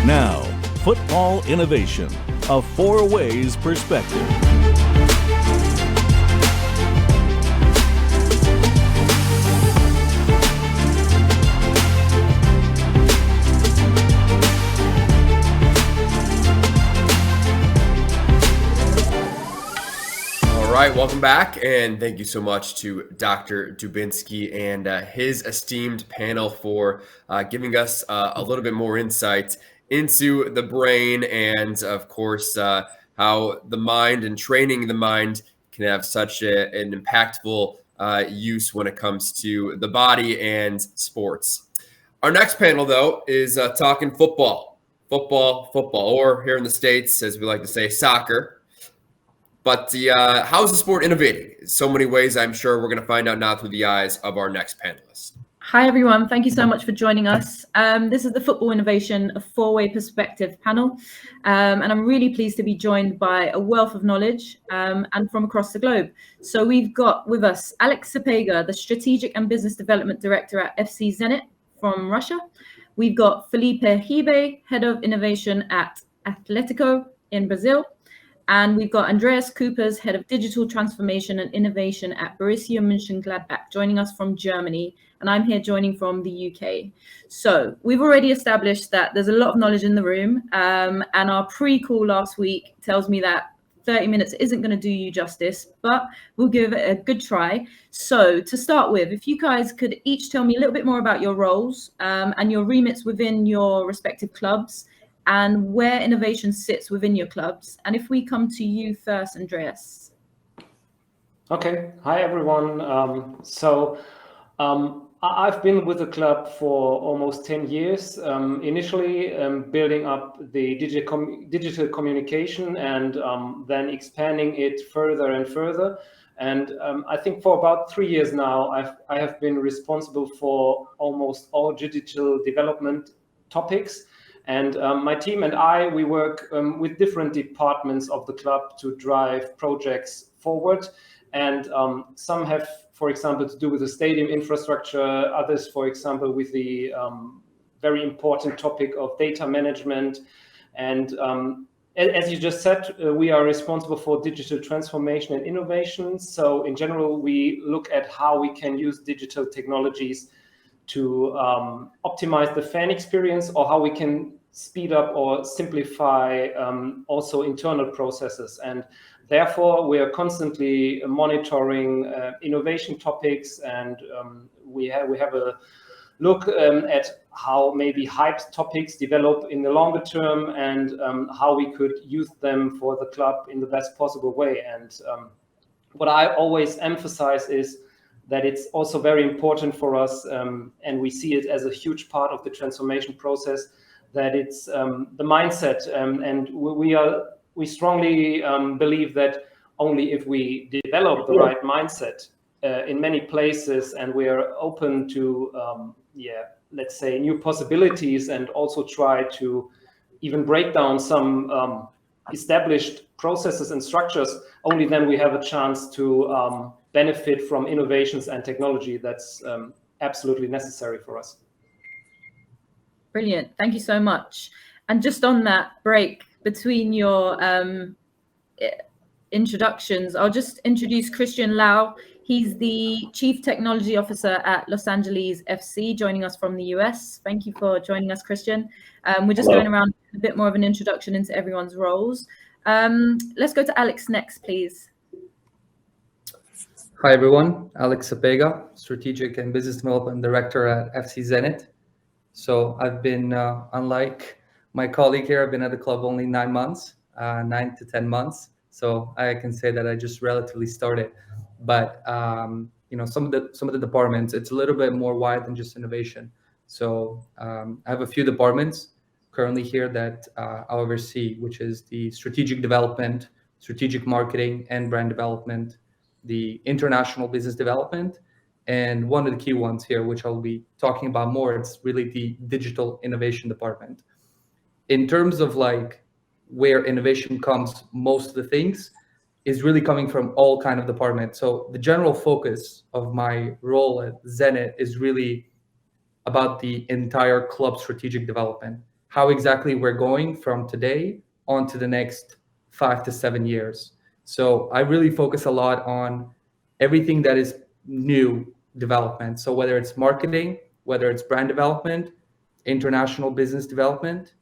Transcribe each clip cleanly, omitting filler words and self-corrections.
Now, football innovation, a four ways perspective. All right, welcome back, and thank you so much to Dr. Dubinsky and his esteemed panel for giving us a little bit more insight into the brain and, of course, how the mind and training the mind can have such an impactful use when it comes to the body and sports. Our next panel, though, is talking football, or here in the States, as we like to say, soccer. But how is the sport innovating? In so many ways, I'm sure we're going to find out now through the eyes of our next panelist. Hi, everyone. Thank you so much for joining us. This is the Football Innovation, a four-way perspective panel. And I'm really pleased to be joined by a wealth of knowledge and from across the globe. So we've got with us Alex Sapega, the Strategic and Business Development Director at FC Zenit from Russia. We've got Felipe Hibe, Head of Innovation at Atletico in Brazil. And we've got Andreas Coopers, Head of Digital Transformation and Innovation at Borussia Mönchengladbach, joining us from Germany. And I'm here joining from the UK. So we've already established that there's a lot of knowledge in the room. And our pre-call last week tells me that 30 minutes isn't going to do you justice, but we'll give it a good try. So to start with, if you guys could each tell me a little bit more about your roles and your remits within your respective clubs, and where innovation sits within your clubs. And if we come to you first, Andreas. Okay. Hi, everyone. I've been with the club for almost 10 years, initially building up the digital communication and then expanding it further and further. And I think for about 3 years now, I have been responsible for almost all digital development topics. And my team and we work with different departments of the club to drive projects forward. And some have, for example, to do with the stadium infrastructure, others, for example, with the very important topic of data management. And as you just said, we are responsible for digital transformation and innovation. So in general, we look at how we can use digital technologies to optimize the fan experience, or how we can speed up or simplify also internal processes. And therefore, we are constantly monitoring innovation topics, and we have a look at how maybe hyped topics develop in the longer term, and how we could use them for the club in the best possible way. And what I always emphasize is that it's also very important for us, and we see it as a huge part of the transformation process, that it's the mindset, and we strongly believe that only if we develop the right mindset in many places, and we are open to let's say new possibilities, and also try to even break down some established processes and structures, only then we have a chance to benefit from innovations and technology that's absolutely necessary for us. Brilliant. Thank you so much. And just on that break between your introductions, I'll just introduce Christian Lau. He's the Chief Technology Officer at Los Angeles FC, joining us from the US. Thank you for joining us, Christian. We're just going around a bit more of an introduction into everyone's roles. Let's go to Alex next, please. Hi, everyone. Alex Sapega, Strategic and Business Development Director at FC Zenit. So I've been, unlike my colleague here, I've been at the club only 9 months, 9 to 10 months. So I can say that I just relatively started. But some of the departments, it's a little bit more wide than just innovation. So I have a few departments currently here that I oversee, which is the strategic development, strategic marketing, and brand development, the international business development, and one of the key ones here, which I'll be talking about more, it's really the digital innovation department. In terms of like where innovation comes, most of the things is really coming from all kind of departments. So the general focus of my role at Zenit is really about the entire club strategic development. how exactly we're going from today on to the next 5 to 7 years. So I really focus a lot on everything that is new development. So whether it's marketing, whether it's brand development, international business development,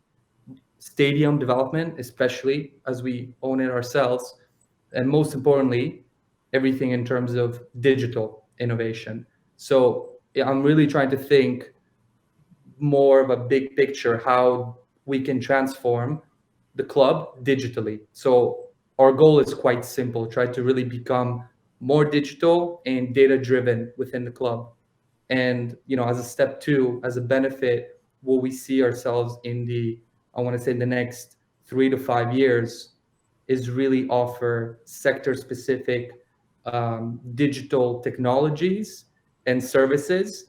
stadium development, especially as we own it ourselves, and most importantly, everything in terms of digital innovation. So yeah, I'm really trying to think more of a big picture how we can transform the club digitally. So our goal is quite simple, try to really become more digital and data driven within the club. And as a step two, as a benefit, will we see ourselves in the, I want to say, the next 3 to 5 years, is really offer sector specific digital technologies and services,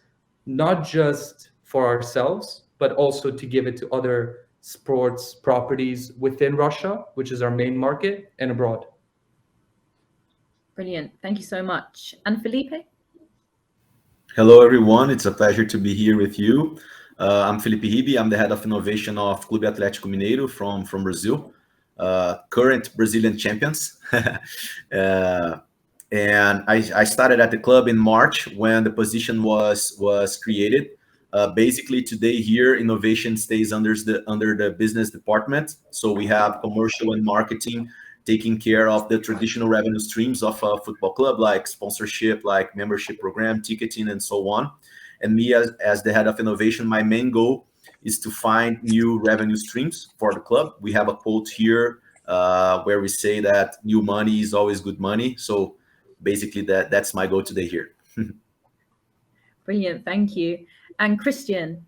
not just for ourselves, but also to give it to other sports properties within Russia, which is our main market, and abroad. Brilliant. Thank you so much. And Felipe? Hello, everyone. It's a pleasure to be here with you. I'm Felipe Ribe. I'm the head of innovation of Clube Atlético Mineiro from Brazil, current Brazilian champions. And I started at the club in March when the position was created. Basically, today here, innovation stays under the business department. So we have commercial and marketing taking care of the traditional revenue streams of a football club, like sponsorship, like membership program, ticketing, and so on. And me, as the head of innovation, my main goal is to find new revenue streams for the club. We have a quote here where we say that new money is always good money. So basically, that's my goal today here. Brilliant. Thank you. And Christian?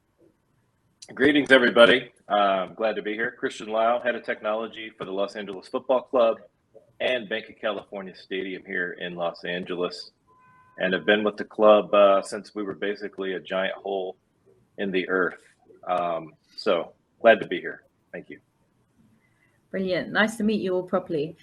Greetings, everybody. Glad to be here. Christian Lau, head of technology for the Los Angeles Football Club and Bank of California Stadium here in Los Angeles. And have been with the club since we were basically a giant hole in the earth. So glad to be here. Thank you. Brilliant. Nice to meet you all properly.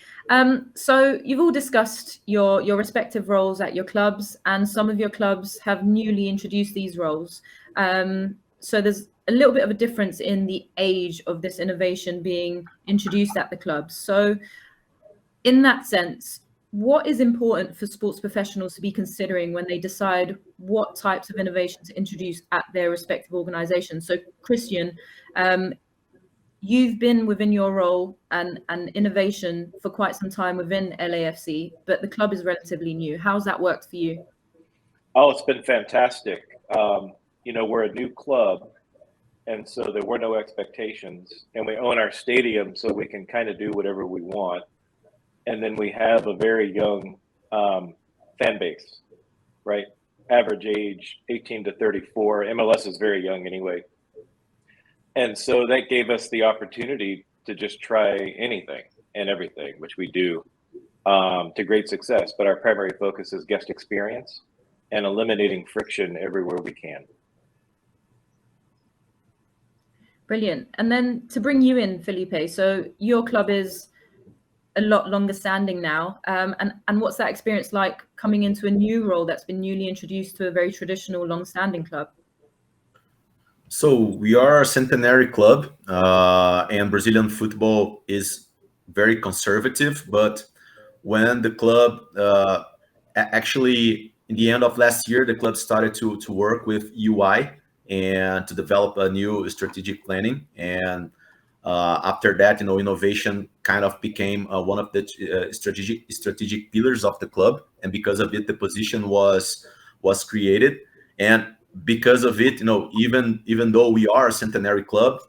So you've all discussed your respective roles at your clubs, and some of your clubs have newly introduced these roles. So there's a little bit of a difference in the age of this innovation being introduced at the clubs. So in that sense, what is important for sports professionals to be considering when they decide what types of innovation to introduce at their respective organizations? So Christian, you've been within your role and innovation for quite some time within LAFC, but the club is relatively new. How's that worked for you? Oh, it's been fantastic. We're a new club, and so there were no expectations, and we own our stadium, so we can kind of do whatever we want. And then we have a very young fan base, right? Average age 18 to 34. MLS is very young anyway. And so that gave us the opportunity to just try anything and everything, which we do to great success. But our primary focus is guest experience and eliminating friction everywhere we can. Brilliant. And then to bring you in, Felipe, so your club is a lot longer standing now. And what's that experience like coming into a new role that's been newly introduced to a very traditional long-standing club? So we are a centenary club, and Brazilian football is very conservative. But when the club actually, in the end of last year, the club started to work with UI and to develop a new strategic planning. And after that, innovation kind of became one of the strategic pillars of the club. And because of it, the position was created. And because of it, even though we are a centenary club,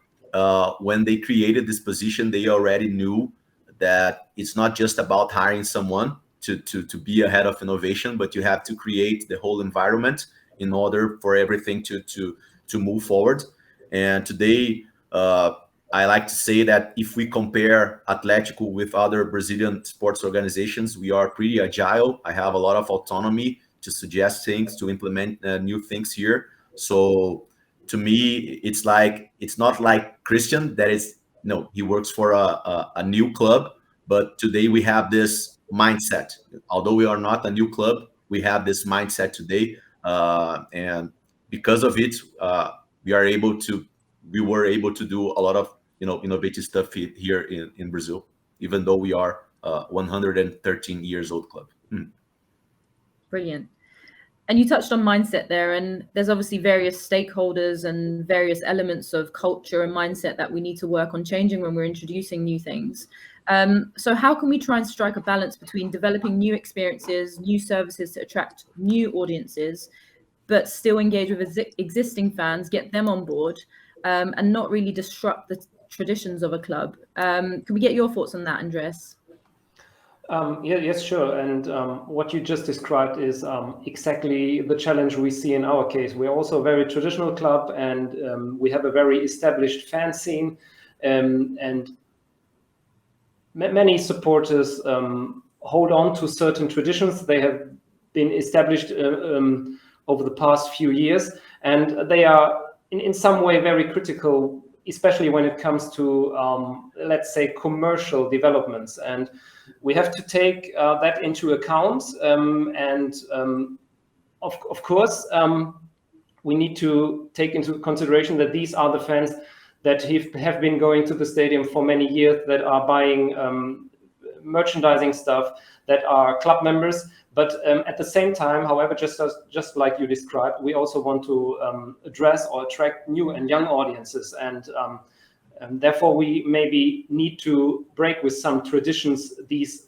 when they created this position, they already knew that it's not just about hiring someone to be a head of innovation, but you have to create the whole environment in order for everything to move forward. And today, I like to say that if we compare Atlético with other Brazilian sports organizations, we are pretty agile. I have a lot of autonomy to suggest things, to implement new things here. So to me, it's not like Christian that is, he works for a new club, but today we have this mindset. Although we are not a new club, we have this mindset today. And because of it, we are able to we were able to do a lot of innovative stuff here in Brazil, even though we are 113 years old club. Brilliant. And you touched on mindset there, and there's obviously various stakeholders and various elements of culture and mindset that we need to work on changing when we're introducing new things. So how can we try and strike a balance between developing new experiences, new services to attract new audiences, but still engage with existing fans, get them on board, and not really disrupt the traditions of a club? Can we get your thoughts on that, Andres? Yes, sure. And what you just described is exactly the challenge we see in our case. We're also a very traditional club, and we have a very established fan scene, and many supporters hold on to certain traditions. They have been established over the past few years, and they are in some way very critical, especially when it comes to, let's say, commercial developments. And we have to take that into account. Of course, we need to take into consideration that these are the fans that have been going to the stadium for many years, that are buying merchandising stuff, that are club members. But at the same time, however, just like you described, we also want to address or attract new and young audiences. And therefore, we maybe need to break with some traditions these,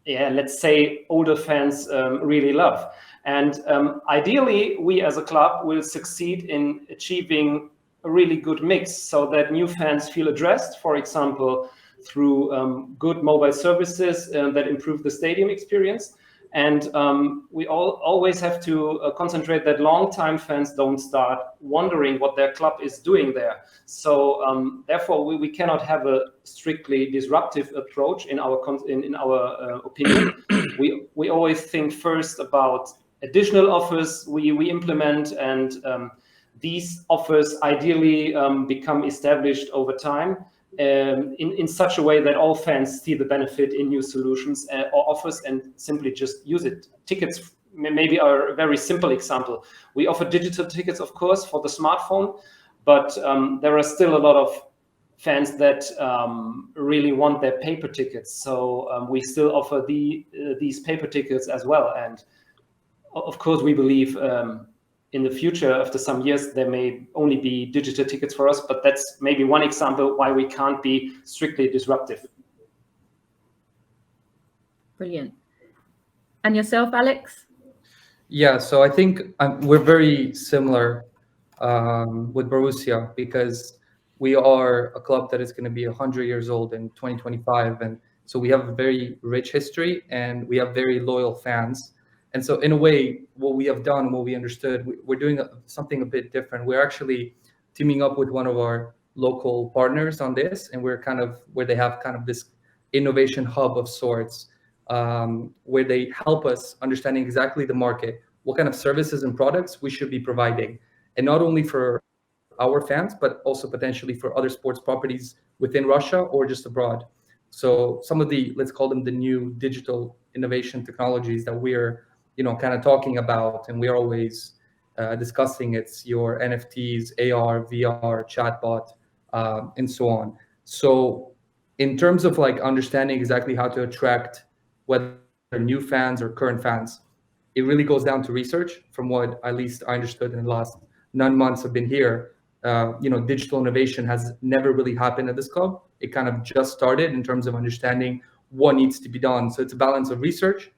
let's say, older fans really love. And ideally, we as a club will succeed in achieving a really good mix so that new fans feel addressed, for example, through good mobile services that improve the stadium experience. And we always have to concentrate that long-time fans don't start wondering what their club is doing there. So therefore, we cannot have a strictly disruptive approach in our opinion. We always think first about additional offers we implement, and these offers ideally become established over time. In such a way that all fans see the benefit in new solutions or offers and simply just use it. Tickets maybe are a very simple example. We offer digital tickets, of course, for the smartphone, but there are still a lot of fans that really want their paper tickets. So we still offer these paper tickets as well. And of course, we believe in the future, after some years, there may only be digital tickets for us, but that's maybe one example why we can't be strictly disruptive. Brilliant. And yourself, Alex? Yeah, so I think we're very similar with Borussia, because we are a club that is going to be 100 years old in 2025. And so we have a very rich history, and we have very loyal fans. And so in a way, what we have done, what we understood, we're doing something a bit different. We're actually teaming up with one of our local partners on this, and we're kind of where they have kind of this innovation hub of sorts, where they help us understanding exactly the market, what kind of services and products we should be providing, and not only for our fans, but also potentially for other sports properties within Russia or just abroad. So some of the, let's call them the new digital innovation technologies that we're kind of talking about, and we're always discussing, it's your NFTs, AR, VR, chatbot, and so on. So in terms of like understanding exactly how to attract whether new fans or current fans, it really goes down to research. From what at least I understood in the last 9 months I've been here, digital innovation has never really happened at this club. It kind of just started in terms of understanding what needs to be done. So it's a balance of research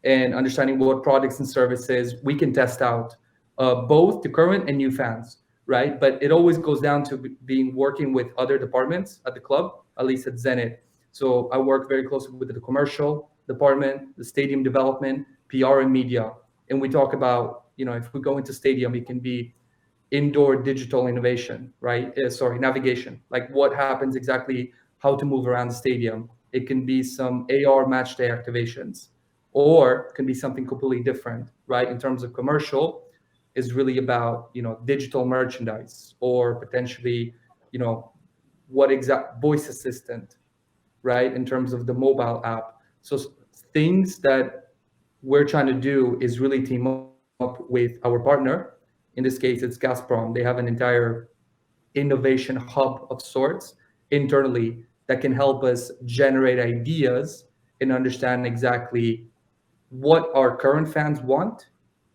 and understanding what products and services we can test out, both to current and new fans, right? But it always goes down to working with other departments at the club, at least at Zenit. So I work very closely with the commercial department, the stadium development, PR and media. And we talk about, if we go into stadium, it can be indoor digital innovation, right? Navigation, like what happens exactly, how to move around the stadium. It can be some AR match day activations, or it can be something completely different, right? In terms of commercial, is really about, digital merchandise, or potentially, what exact voice assistant, right? In terms of the mobile app. So things that we're trying to do is really team up with our partner. In this case, it's Gazprom. They have an entire innovation hub of sorts internally that can help us generate ideas and understand exactly what our current fans want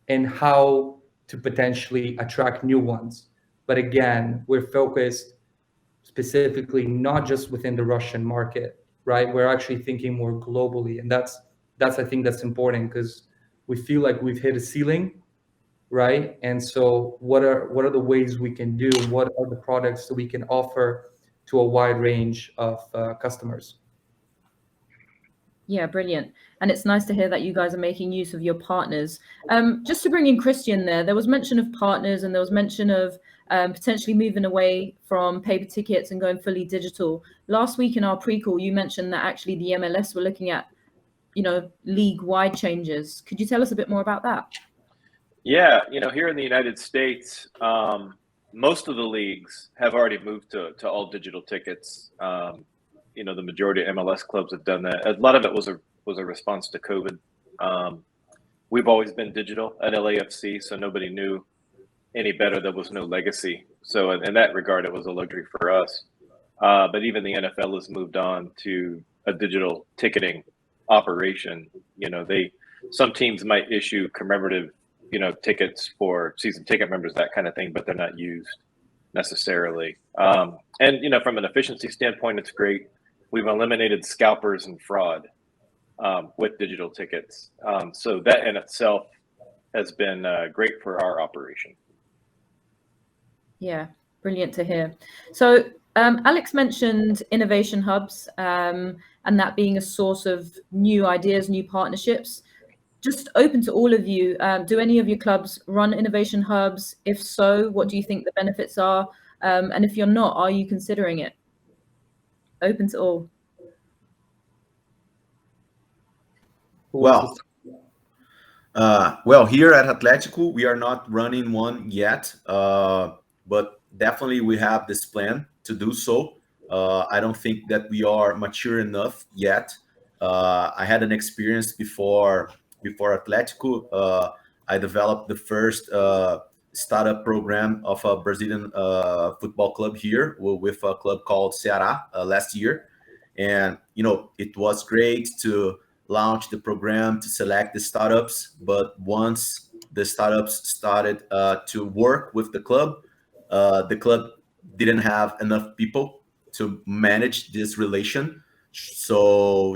and how to potentially attract new ones. But again, we're focused specifically not just within the Russian market, right? We're actually thinking more globally, and that's I think that's important because we feel like we've hit a ceiling, right? And so what are the ways we can do? What are the products that we can offer to a wide range of customers? Yeah, brilliant. And it's nice to hear that you guys are making use of your partners. Just to bring in Christian there was mention of partners and there was mention of potentially moving away from paper tickets and going fully digital. Last week in our pre-call, you mentioned that actually the MLS were looking at, league-wide changes. Could you tell us a bit more about that? Yeah, here in the United States, most of the leagues have already moved to all digital tickets. The majority of MLS clubs have done that. A lot of it was a response to COVID. We've always been digital at LAFC, so nobody knew any better. There was no legacy. So in that regard, it was a luxury for us. But even the NFL has moved on to a digital ticketing operation. Some teams might issue commemorative, tickets for season ticket members, that kind of thing, but they're not used necessarily. And from an efficiency standpoint, it's great. We've eliminated scalpers and fraud with digital tickets. So that in itself has been great for our operation. Yeah, brilliant to hear. So Alex mentioned innovation hubs and that being a source of new ideas, new partnerships. Just open to all of you. Do any of your clubs run innovation hubs? If so, what do you think the benefits are? And if you're not, are you considering it? Open to all. Well, here at Atlético, we are not running one yet, but definitely we have this plan to do so. I don't think that we are mature enough yet. I had an experience before Atlético. I developed the first startup program of a Brazilian football club here with a club called Ceará last year. And, it was great to launch the program, to select the startups. But once the startups started to work with the club didn't have enough people to manage this relation. So,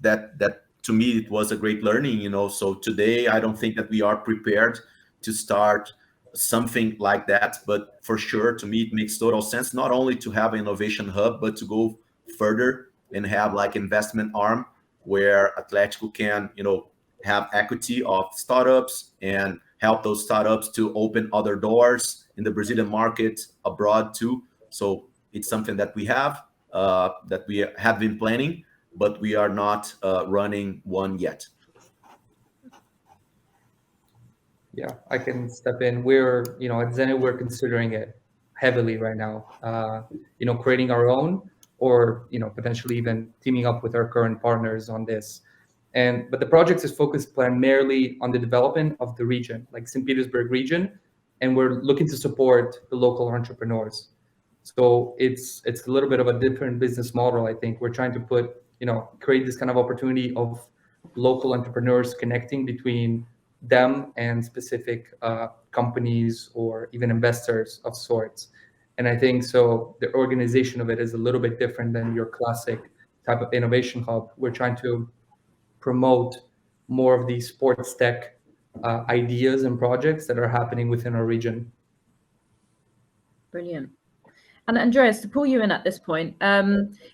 that to me, it was a great learning, So today, I don't think that we are prepared to start something like that. But for sure, to me, it makes total sense, not only to have an innovation hub, but to go further and have like investment arm where Atlético can, have equity of startups and help those startups to open other doors in the Brazilian market, abroad too. So it's something that we have been planning, but we are not running one yet. Yeah, I can step in. We're, at Zenit, we're considering it heavily right now. Creating our own, or potentially even teaming up with our current partners on this. But the project is focused primarily on the development of the region, like St. Petersburg region, and we're looking to support the local entrepreneurs. So it's a little bit of a different business model. I think we're trying to create this kind of opportunity of local entrepreneurs connecting between them and specific companies or even investors of sorts. And I think so the organization of it is a little bit different than your classic type of innovation hub. We're trying to promote more of these sports tech ideas and projects that are happening within our region. Brilliant. And Andreas, to pull you in at this point,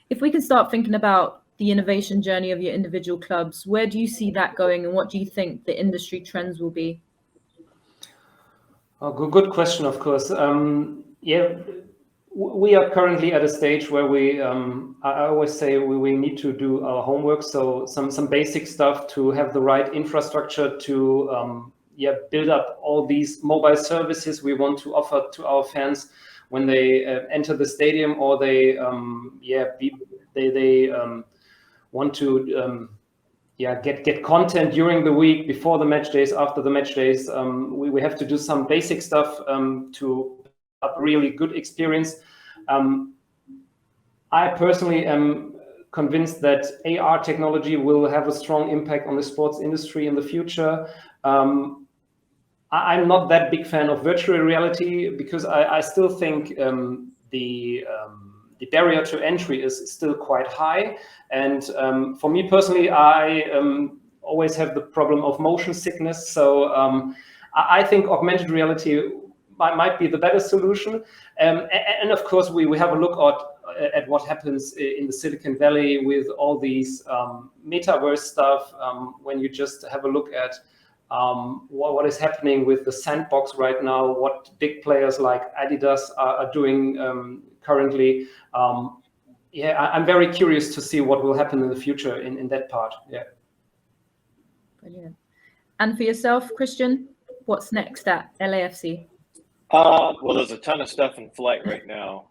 if we can start thinking about the innovation journey of your individual clubs, where do you see that going and what do you think the industry trends will be? Oh, good question, of course. We are currently at a stage where I always say we need to do our homework. So some basic stuff to have the right infrastructure to build up all these mobile services we want to offer to our fans when they enter the stadium, or they want to get content during the week, before the match days, after the match days. We have to do some basic stuff to a really good experience. I personally am convinced that AR technology will have a strong impact on the sports industry in the future. I'm not that big fan of virtual reality because I still think the barrier to entry is still quite high. And for me personally, I always have the problem of motion sickness. So I think augmented reality might be the better solution. And of course, we have a look at what happens in the Silicon Valley with all these metaverse stuff. When you just have a look at what is happening with the sandbox right now, what big players like Adidas are doing currently. I'm very curious to see what will happen in the future in that part. Yeah. Brilliant. And for yourself, Christian, what's next at LAFC? Well, there's a ton of stuff in flight right now.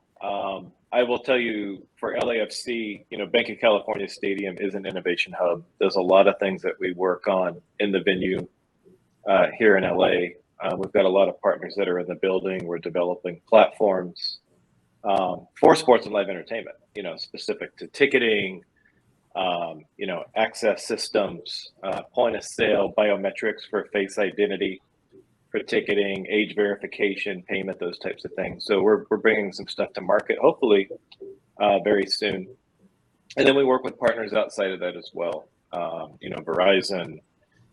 I will tell you, for LAFC, Bank of California Stadium is an innovation hub. There's a lot of things that we work on in the venue here in LA. We've got a lot of partners that are in the building. We're developing platforms for sports and live entertainment, specific to ticketing, access systems, point of sale, biometrics for face identity, for ticketing, age verification, payment, those types of things. So we're bringing some stuff to market, hopefully very soon. And then we work with partners outside of that as well. Verizon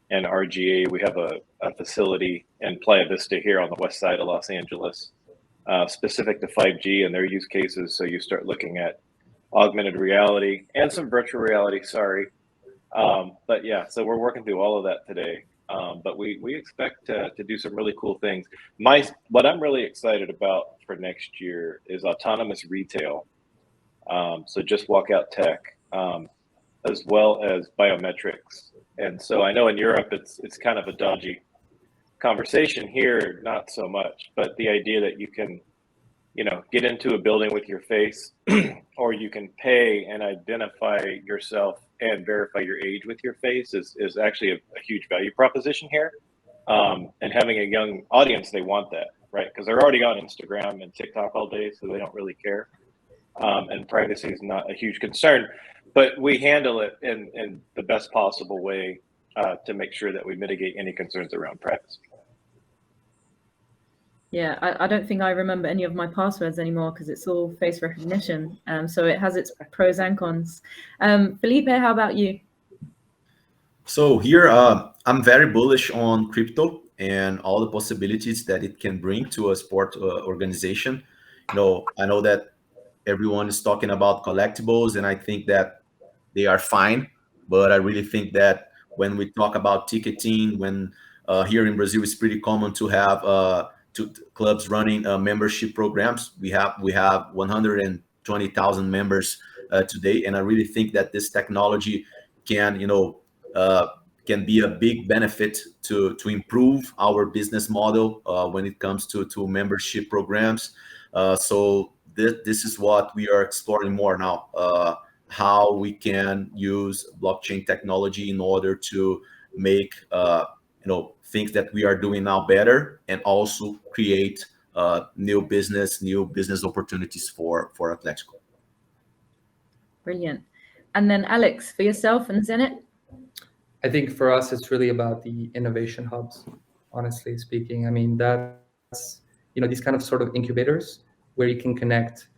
and RGA. We have a facility in Playa Vista here on the west side of Los Angeles, specific to 5G and their use cases. So you start looking at augmented reality and some virtual reality, but yeah, so we're working through all of that today. But we expect to do some really cool things. What I'm really excited about for next year is autonomous retail. So just walk out tech, as well as biometrics. And so I know in Europe it's kind of a dodgy conversation. Here, not so much. But the idea that you can, get into a building with your face, or you can pay and identify yourself and verify your age with your face is actually a huge value proposition here. And having a young audience, they want that, right? Because they're already on Instagram and TikTok all day, so they don't really care. And privacy is not a huge concern, but we handle it in the best possible way to make sure that we mitigate any concerns around privacy. Yeah, I don't think I remember any of my passwords anymore because it's all face recognition. So it has its pros and cons. Felipe, how about you? So here, I'm very bullish on crypto and all the possibilities that it can bring to a sport organization. I know that everyone is talking about collectibles, and I think that they are fine. But I really think that when we talk about ticketing, when here in Brazil, it's pretty common to have clubs running membership programs. We have 120,000 members today, and I really think that this technology can be a big benefit to improve our business model when it comes to membership programs. So this is what we are exploring more now, how we can use blockchain technology in order to make things that we are doing now better, and also create new business opportunities for Atletico. Brilliant. And then Alex, for yourself and Zenit? I think for us, it's really about the innovation hubs, honestly speaking. I mean, that's, these kind of sort of incubators where you can connect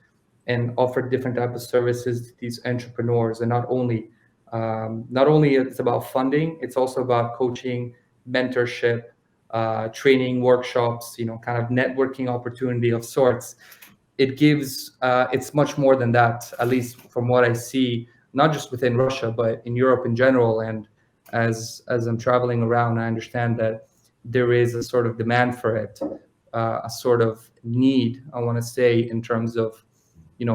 and offer different types of services to these entrepreneurs. And not only it's about funding, it's also about coaching, mentorship, training, workshops, kind of networking opportunity of sorts. It gives, it's much more than that, at least from what I see, not just within Russia, but in Europe in general. And as I'm traveling around, I understand that there is a sort of demand for it, a sort of need, I want to say, in terms of,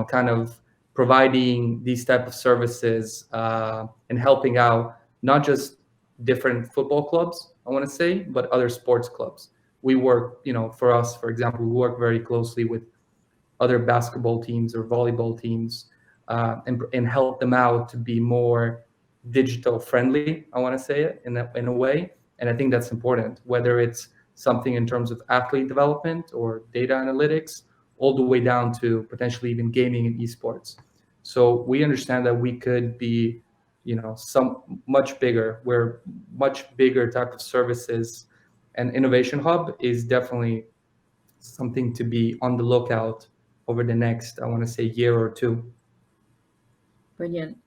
kind of providing these type of services and helping out not just different football clubs, I want to say, but other sports clubs. We work, for us, for example, we work very closely with other basketball teams or volleyball teams and help them out to be more digital friendly, I want to say it in a way. And I think that's important, whether it's something in terms of athlete development or data analytics, all the way down to potentially even gaming and esports. So we understand that we could be, some much bigger, where much bigger type of services, and innovation hub is definitely something to be on the lookout over the next, I want to say, year or two. Brilliant.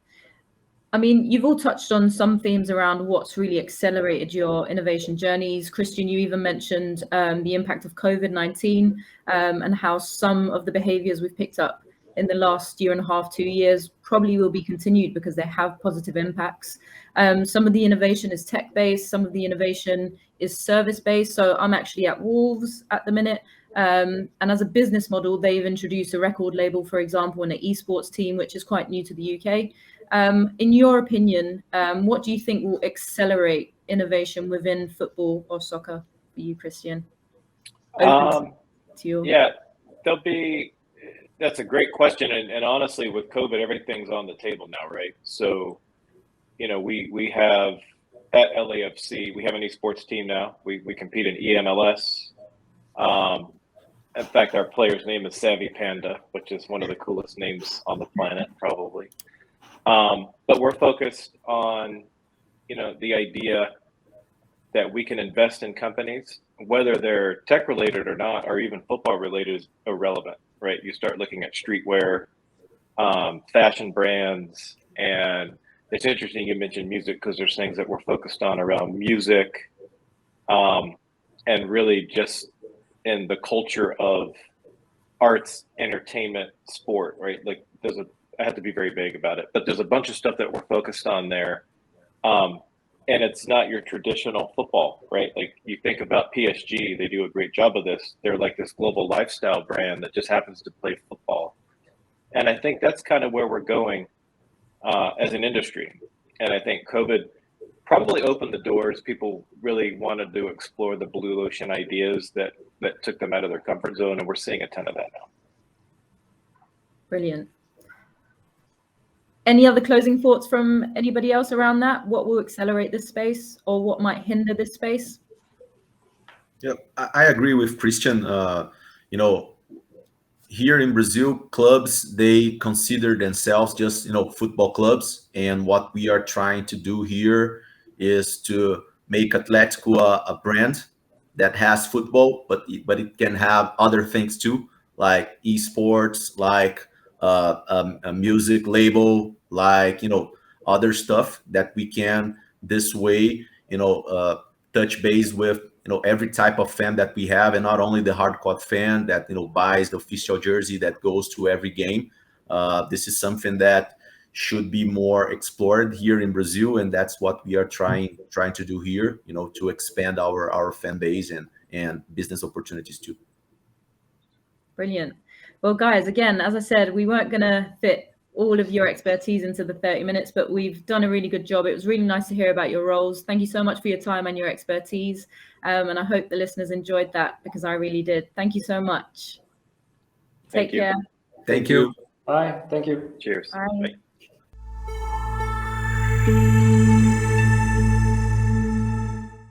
I mean, you've all touched on some themes around what's really accelerated your innovation journeys. Christian, you even mentioned the impact of COVID-19 and how some of the behaviors we've picked up in the last year and a half, 2 years probably will be continued because they have positive impacts. Some of the innovation is tech-based, some of the innovation is service-based. So I'm actually at Wolves at the minute. And as a business model, they've introduced a record label, for example, and an esports team, which is quite new to the UK. In your opinion, what do you think will accelerate innovation within football or soccer for you, Christian? Yeah, that's a great question. And honestly, with COVID, everything's on the table now, right? So, we have at LAFC, we have an esports team now. We compete in EMLS. In fact, our player's name is Savvy Panda, which is one of the coolest names on the planet, probably. But we're focused on, the idea that we can invest in companies, whether they're tech related or not, or even football related, is irrelevant, right? You start looking at streetwear, fashion brands, and it's interesting you mentioned music because there's things that we're focused on around music, and really just in the culture of arts, entertainment, sport, right? Like I have to be very vague about it, but there's a bunch of stuff that we're focused on there. And it's not your traditional football, right? Like you think about PSG, they do a great job of this. They're like this global lifestyle brand that just happens to play football. And I think that's kind of where we're going as an industry. And I think COVID probably opened the doors. People really wanted to explore the blue ocean ideas that took them out of their comfort zone. And we're seeing a ton of that now. Brilliant. Any other closing thoughts from anybody else around that? What will accelerate this space or what might hinder this space? Yeah, I agree with Christian. Here in Brazil, clubs, they consider themselves just, football clubs. And what we are trying to do here is to make Atlético a brand that has football, but it can have other things too, like esports, like a music label, like other stuff that we can this way touch base with every type of fan that we have, and not only the hardcore fan that buys the official jersey that goes to every game. This is something that should be more explored here in Brazil, and that's what we are trying to do here, to expand our fan base and business opportunities too. Brilliant. Well, guys, again, as I said, we weren't going to fit all of your expertise into the 30 minutes, but we've done a really good job. It was really nice to hear about your roles. Thank you so much for your time and your expertise. And I hope the listeners enjoyed that because I really did. Thank you so much. Take care. Thank you. Bye. Thank you. Cheers. Bye. Bye.